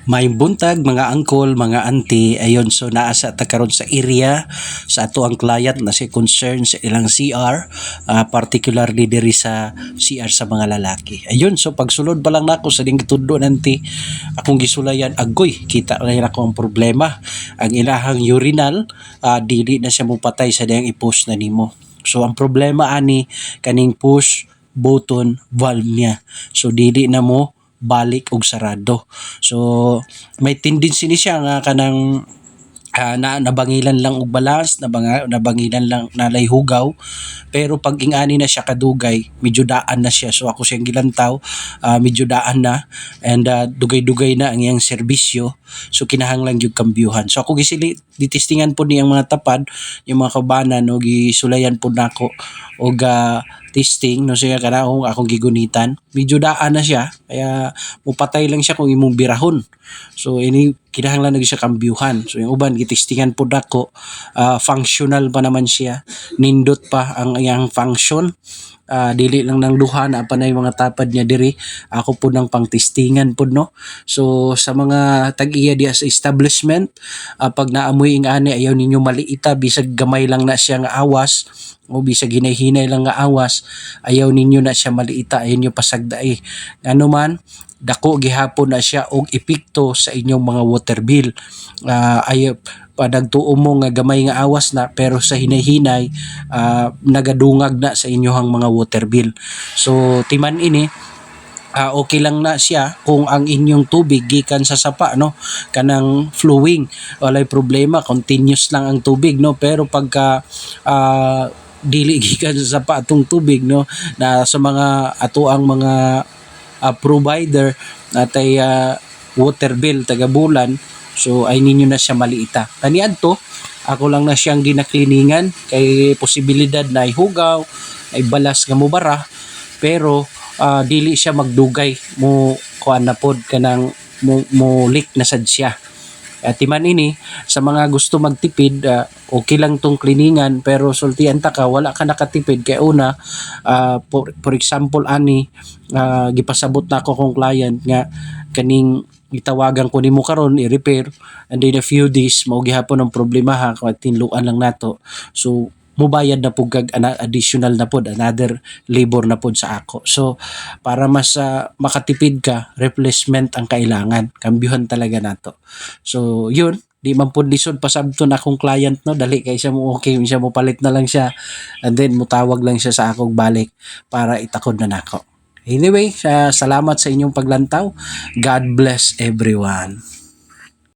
May buntag mga angkol, mga auntie, ayon so naasa ta karon sa area sa ato ang client na si concern sa ilang CR, particularly diri sa CR sa mga lalaki. Ayun, so pagsulod pa lang nako sa ding gitudo nanti, akong gisulayan agoy, kita na yun ako ang problema. Ang ilahang urinal, dili na siya mopatay sa diyang i-push na nimo. So ang problema ani kaning push button valve niya. So dili na mo balik og sarado. So may tendency ni siya nga kanang nabangilan lang og balance, nabangilan lang nalay hugaw, pero pag ingani na siya kadugay medyo daan na siya. So ako siyang gilantaw, medyo daan na, and dugay-dugay na ang iyang serbisyo, so kinahanglan gyud kambyuhan. So ako gisili ditistingan po niyang mga tapad, yung mga kabanan, no, gisulayan po nako og testing, no, siya kana akong gigunitan, medyo daan na siya, kaya mupatay lang siya kung imong birahon. So ini kinahanglan na siya kambyuhan. So yung uban gitistingan po nako, functional pa naman siya, nindot pa ang iyang function, dili lang ng luha na pa na yung mga tapad niya diri, ako po ng pangtistingan po, no. So sa mga tag-iya diya sa establishment, pag naamoy ing ani ayaw ninyo maliita, bisag gamay lang na siya nga awas o bisag hinay-hinay lang nga awas, ayaw ninyo na siya maliita, ayaw nyo pasagdai. Ano man, dako gihapon na siya og epekto sa inyong mga water bill. Ayaw padagtuo mo nga gamay nga awas na, pero sa hinay-hinay nagadungag na sa inyohang mga water bill. So timan ini, okay lang na siya kung ang inyong tubig gikan sa sapa, no, kanang flowing, walay problema, continuous lang ang tubig, no. Pero pagka dili gikan sa sapa atong tubig, no, na sa mga ato ang mga provider natay water bill taga bulan, so ay ninyo na siya maliita. Kaniadto ako lang na siyang ginakliningan kay posibilidad na ihugaw, ay balas nga mubara, pero dili siya magdugay mo kuan na pod kanang mo leak na sad siya. Timan ini sa mga gusto magtipid, okay lang tong kliningan, pero sultian ta ka wala ka nakatipid kay una, for example ani, gipasabot na ako kong client nga kaning itawagan ko nimo karon i-repair, and in a few days mao gihapon ang problema ha, kay tinluan lang nato. So mubayad na pud kag additional na pod, another labor na pod sa ako. So para mas makatipid ka, replacement ang kailangan, kambyuhan talaga nato. So yun, di man pud lisod pasabton akong client, no, dali kay siya mo okay siya mo palit na lang siya, and then mutawag lang siya sa akong balik para itakod na nako. Anyway, salamat sa inyong paglantaw. God bless everyone.